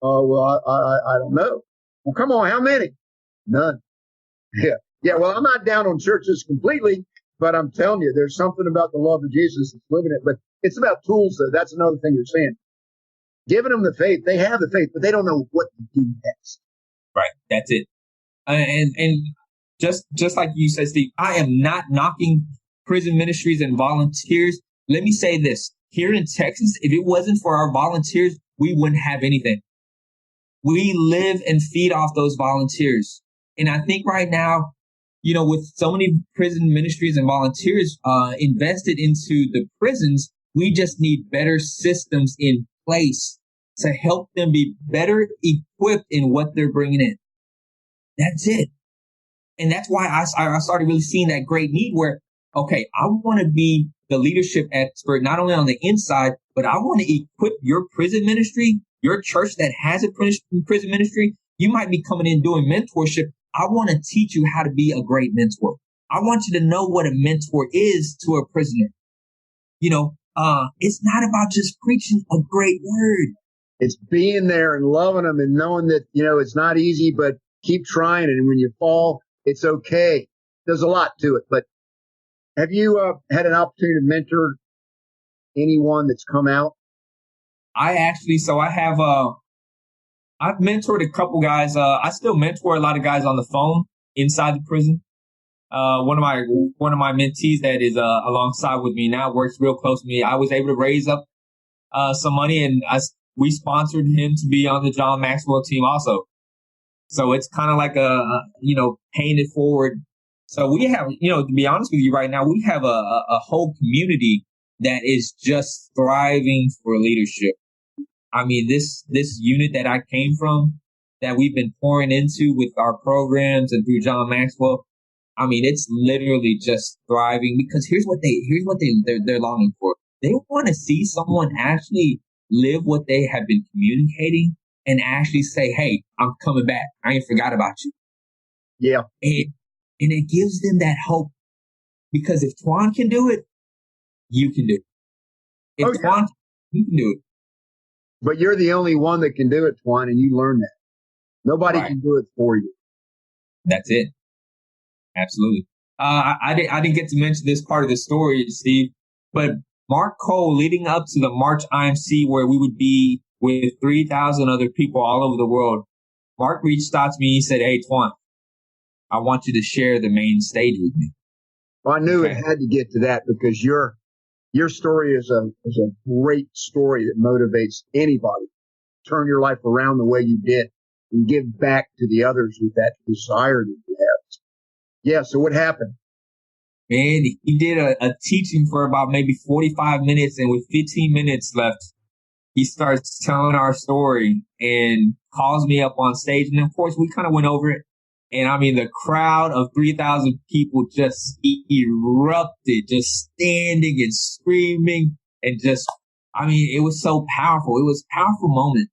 Oh, well, I don't know. Well, come on, how many? None. Yeah. Yeah. Well, I'm not down on churches completely, but I'm telling you, there's something about the love of Jesus that's living it. But it's about tools, though. That's another thing you're saying. Giving them the faith. They have the faith, but they don't know what to do next. Right. That's it. And just like you said, Steve, I am not knocking prison ministries and volunteers. Let me say this. Here in Texas, if it wasn't for our volunteers, we wouldn't have anything. We live and feed off those volunteers. And I think right now, with so many prison ministries and volunteers invested into the prisons, we just need better systems in place to help them be better equipped in what they're bringing in. That's it. And that's why I started really seeing that great need where, okay, I want to be the leadership expert, not only on the inside, but I want to equip your prison ministry, your church that has a prison ministry. You might be coming in doing mentorship. I want to teach you how to be a great mentor. I want you to know what a mentor is to a prisoner. It's not about just preaching a great word. It's being there and loving them and knowing that, it's not easy, but keep trying. And when you fall, it's okay. There's a lot to it. But have you had an opportunity to mentor anyone that's come out? I've mentored a couple guys. I still mentor a lot of guys on the phone inside the prison. One of my mentees that is alongside with me now works real close to me. I was able to raise up some money, and we sponsored him to be on the John Maxwell team also. So it's kind of like paying it forward. So we have, to be honest with you right now, we have a whole community that is just thriving for leadership. I mean, this unit that I came from, that we've been pouring into with our programs and through John Maxwell, I mean, it's literally just thriving because here's what they're longing for. They want to see someone actually live what they have been communicating and actually say, hey, I'm coming back. I ain't forgot about you. Yeah. And it gives them that hope because if Tuan can do it, you can do it. If Tuan, you can do it. But you're the only one that can do it, Tuan, and you learn that. Nobody can do it for you. That's it. Absolutely. I didn't get to mention this part of the story, Steve, but Mark Cole, leading up to the March IMC, where we would be with 3,000 other people all over the world, Mark reached out to me. He said, hey, Tuan, I want you to share the main stage with me. Well, I knew it had to get to that because your story is a great story that motivates anybody. Turn your life around the way you did and give back to the others with that desire that you have. Yeah. So what happened? Man, he did a teaching for about maybe 45 minutes, and with 15 minutes left, he starts telling our story and calls me up on stage. And of course, we kind of went over it. And I mean, the crowd of 3,000 people just erupted, just standing and screaming and it was so powerful. It was a powerful moment.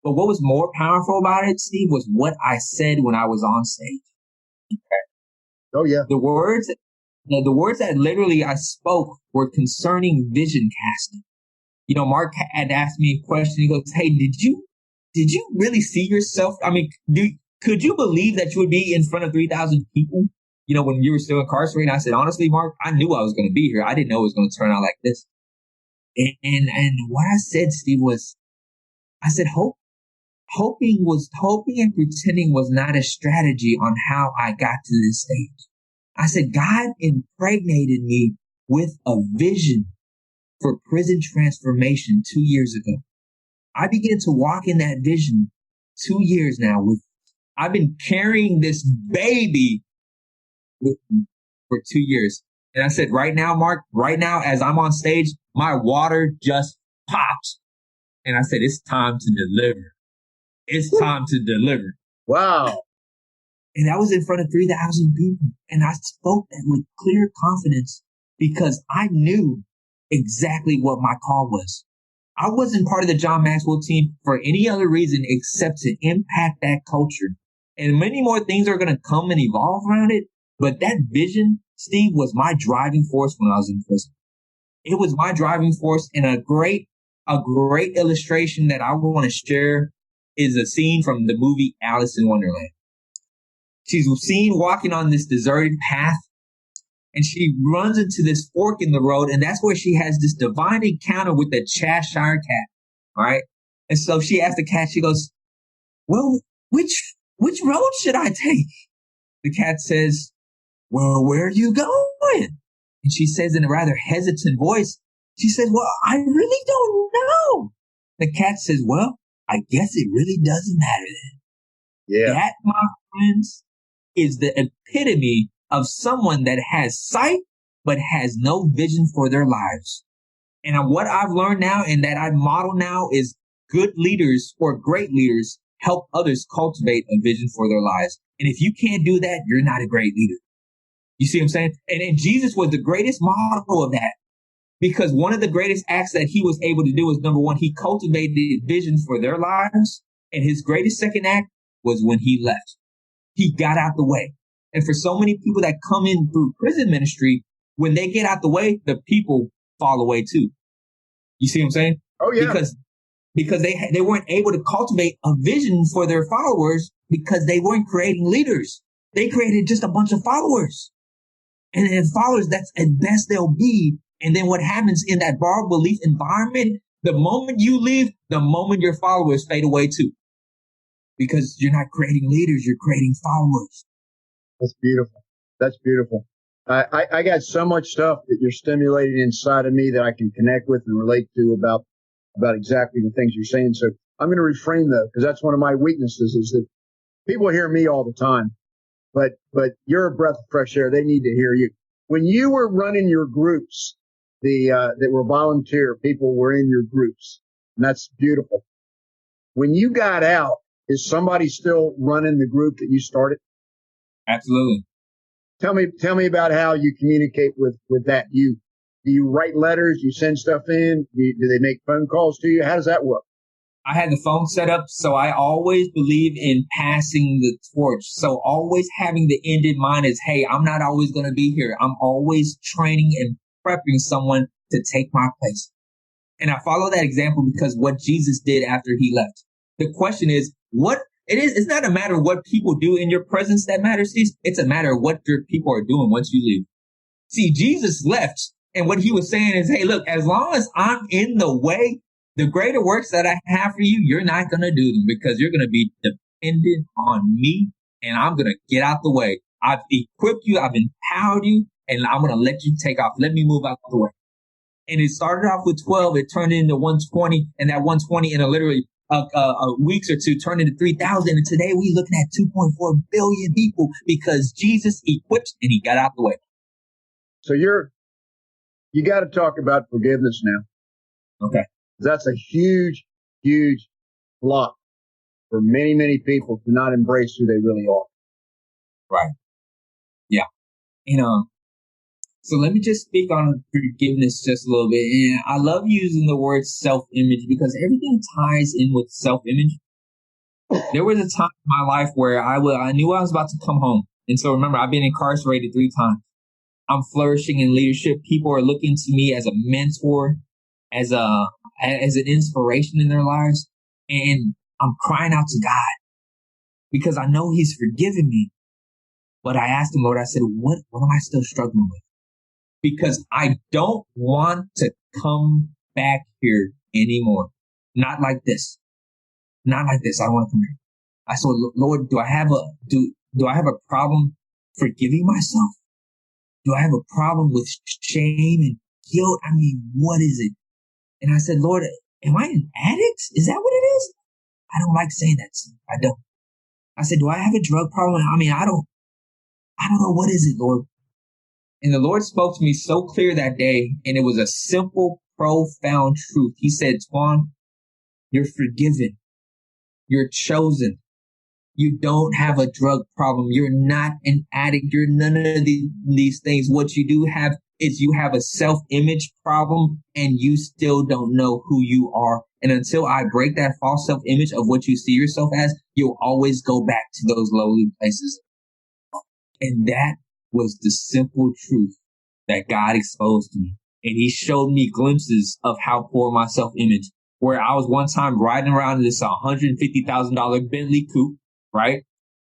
But what was more powerful about it, Steve, was what I said when I was on stage. Okay. Oh, yeah. The words that literally I spoke were concerning vision casting. Mark had asked me a question. He goes, hey, did you really see yourself? I mean, could you believe that you would be in front of 3,000 people, when you were still incarcerated? And I said, honestly, Mark, I knew I was going to be here. I didn't know it was going to turn out like this. And what I said, Steve, was, I said, hoping and pretending was not a strategy on how I got to this stage. I said, God impregnated me with a vision for prison transformation 2 years ago. I began to walk in that vision 2 years now. I've been carrying this baby with me for 2 years. And I said, right now, Mark, as I'm on stage, my water just pops. And I said, it's time to deliver. It's time to deliver. Wow. And that was in front of 3,000 people. And I spoke that with clear confidence because I knew exactly what my call was. I wasn't part of the John Maxwell team for any other reason except to impact that culture. And many more things are going to come and evolve around it. But that vision, Steve, was my driving force when I was in prison. It was my driving force, and a great illustration that I want to share is a scene from the movie Alice in Wonderland. She's seen walking on this deserted path, and she runs into this fork in the road, and that's where she has this divine encounter with the Cheshire Cat. All right. And so she asks the cat, she goes, well, which road should I take? The cat says, well, where are you going? And she says in a rather hesitant voice, she says, well, I really don't know. The cat says, well, I guess it really doesn't matter then. Yeah. That, my friends, is the epitome of someone that has sight but has no vision for their lives. And what I've learned now and that I model now is good leaders or great leaders help others cultivate a vision for their lives. And if you can't do that, you're not a great leader. You see what I'm saying? And Jesus was the greatest model of that, because one of the greatest acts that he was able to do is, number one, he cultivated vision for their lives. And his greatest second act was when he left. He got out the way. And for so many people that come in through prison ministry, when they get out the way, the people fall away too. You see what I'm saying? Oh, yeah. Because they weren't able to cultivate a vision for their followers because they weren't creating leaders. They created just a bunch of followers. And then followers, that's at best they'll be. And then what happens in that borrowed belief environment, the moment you leave, the moment your followers fade away too. Because you're not creating leaders, you're creating followers. That's beautiful. That's beautiful. I got so much stuff that you're stimulating inside of me that I can connect with and relate to about exactly the things you're saying. So I'm going to reframe that, because that's one of my weaknesses, is that people hear me all the time, but you're a breath of fresh air. They need to hear you. When you were running your groups, that were volunteer people were in your groups, and that's beautiful. When you got out, is somebody still running the group that you started? Absolutely. Tell me about how you communicate with that. Do you write letters? You send stuff in? Do they make phone calls to you? How does that work? I had the phone set up, so I always believe in passing the torch. So always having the end in mind is, hey, I'm not always going to be here. I'm always training and prepping someone to take my place. And I follow that example because what Jesus did after he left. The question is, it's not a matter of what people do in your presence that matters. It's a matter of what your people are doing once you leave. See, Jesus left, and what he was saying is, hey, look, as long as I'm in the way, the greater works that I have for you, you're not going to do them, because you're going to be dependent on me, and I'm going to get out the way. I've equipped you, I've empowered you, and I'm going to let you take off. Let me move out the way. And it started off with 12, it turned into 120, and that 120 in a literally weeks or two turned into 3,000. And today we're looking at 2.4 billion people because Jesus equipped and he got out the way. So you got to talk about forgiveness now. Okay. That's a huge, huge block for many, many people to not embrace who they really are. Right. Yeah. So let me just speak on forgiveness just a little bit. And I love using the word self-image because everything ties in with self-image. There was a time in my life where I knew I was about to come home. And so remember, I've been incarcerated 3 times. I'm flourishing in leadership. People are looking to me as a mentor, as an inspiration in their lives. And I'm crying out to God because I know he's forgiven me. But I asked him, Lord, I said, what am I still struggling with? Because I don't want to come back here anymore. Not like this. Not like this. I don't want to come here. I said, Lord, do I have a problem forgiving myself? Do I have a problem with shame and guilt? I mean, what is it? And I said, Lord, am I an addict? Is that what it is? I don't like saying that. I don't. I said, do I have a drug problem? I mean, I don't know. What is it, Lord? And the Lord spoke to me so clear that day, and it was a simple, profound truth. He said, Tuan, you're forgiven. You're chosen. You don't have a drug problem. You're not an addict. You're none of these things. What you do have is you have a self-image problem, and you still don't know who you are. And until I break that false self-image of what you see yourself as, you'll always go back to those lowly places. And that was the simple truth that God exposed to me. And he showed me glimpses of how poor my self-image. where I was one time riding around in this $150,000 Bentley coupe, right?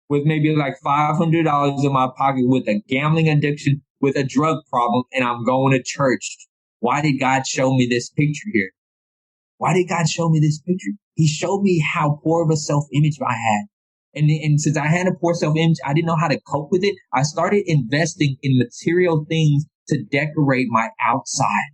With maybe like $500 in my pocket, with a gambling addiction, with a drug problem, and I'm going to church. Why did God show me this picture here? Why did God show me this picture? He showed me how poor of a self-image I had. And since I had a poor self-image, I didn't know how to cope with it. I started investing in material things to decorate my outside.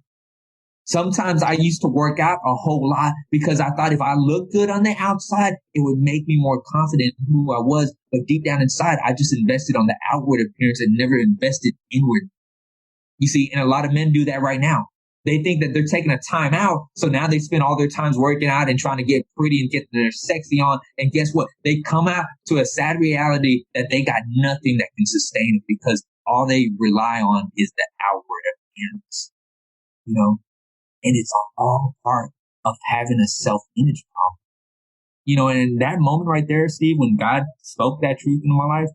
Sometimes I used to work out a whole lot because I thought if I looked good on the outside, it would make me more confident in who I was. But deep down inside, I just invested on the outward appearance and never invested inward. You see, and a lot of men do that right now. They think that they're taking a time out. So now they spend all their times working out and trying to get pretty and get their sexy on. And guess what? They come out to a sad reality that they got nothing that can sustain it because all they rely on is the outward appearance, you know, and it's all part of having a self-image problem. You know, and in that moment right there, Steve, when God spoke that truth into my life,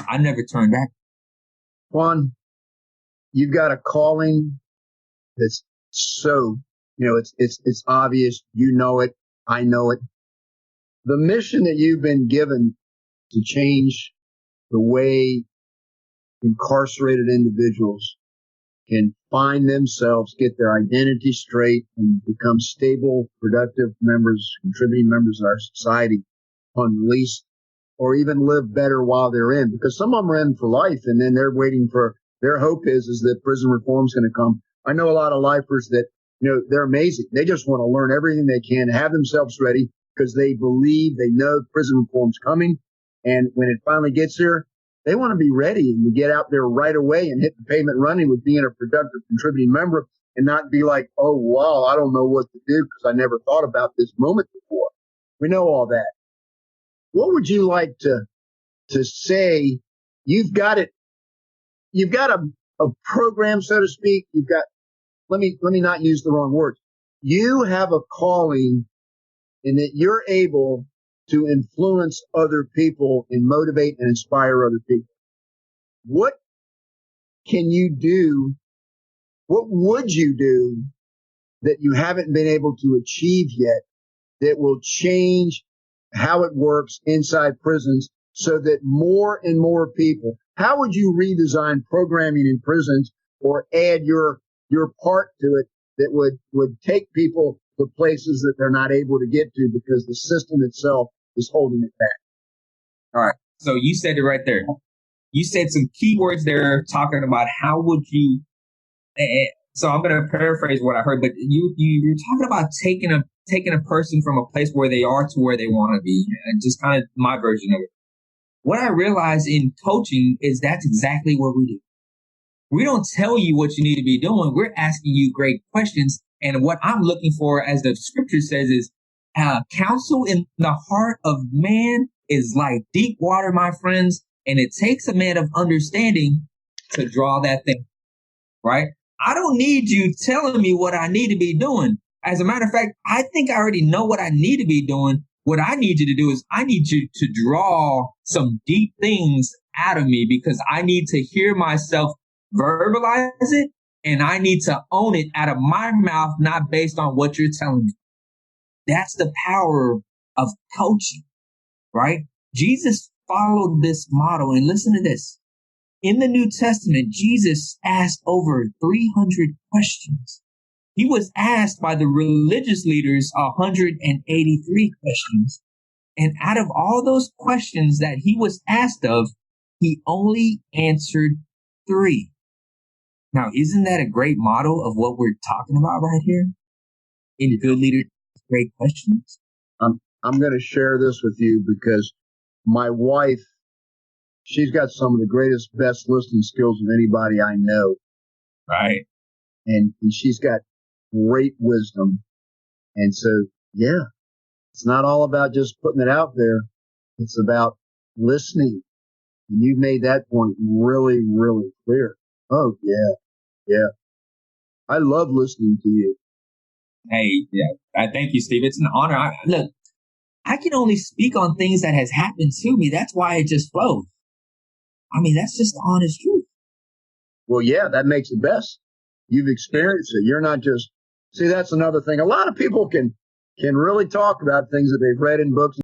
I never turned back. Juan, you've got a calling that's so, it's obvious. You know it. I know it. The mission that you've been given to change the way incarcerated individuals can find themselves, get their identity straight, and become stable, productive members, contributing members of our society upon release, or even live better while they're in. Because some of them are in for life, and then they're waiting for, their hope is that prison reform is going to come. I know a lot of lifers that, they're amazing. They just want to learn everything they can, have themselves ready, because they believe, they know prison reform's coming. And when it finally gets here, they want to be ready and to get out there right away and hit the pavement running with being a productive, contributing member, and not be like, oh, wow, I don't know what to do because I never thought about this moment before. We know all that. What would you like to say? You've got it. You've got a program, so to speak. You've got, let me not use the wrong words. You have a calling in that you're able to influence other people and motivate and inspire other people. What can you do? What would you do that you haven't been able to achieve yet that will change how it works inside prisons so that more and more people, how would you redesign programming in prisons or add your part to it that would take people to places that they're not able to get to because the system itself is holding it back? All right. So you said it right there. You said some key words there talking about how would you, so I'm going to paraphrase what I heard, but you're talking about taking a person from a place where they are to where they want to be, and just kind of my version of it. What I realize in coaching is that's exactly what we do. We don't tell you what you need to be doing. We're asking you great questions. And what I'm looking for, as the scripture says, is counsel in the heart of man is like deep water, my friends. And it takes a man of understanding to draw that thing, right? I don't need you telling me what I need to be doing. As a matter of fact, I think I already know what I need to be doing. What I need you to do is I need you to draw some deep things out of me because I need to hear myself verbalize it, and I need to own it out of my mouth, not based on what you're telling me. That's the power of coaching, right? Jesus followed this model, and listen to this. In the New Testament, Jesus asked over 300 questions. He was asked by the religious leaders 183 questions. And out of all those questions that he was asked of, he only answered 3. Now, isn't that a great model of what we're talking about right here? In good leaders, great questions. I'm going to share this with you because my wife, she's got some of the greatest, best listening skills of anybody I know. Right. And she's got great wisdom. And so, yeah, it's not all about just putting it out there. It's about listening. And you made that point really, really clear. Oh, yeah. Yeah. I love listening to you. Hey, yeah. I thank you, Steve. It's an honor. Look, I can only speak on things that has happened to me. That's why it just flows. I mean, that's just the honest truth. Well, yeah, that makes it best. You've experienced it. You're not just, see, that's another thing. A lot of people can can really talk about things that they've read in books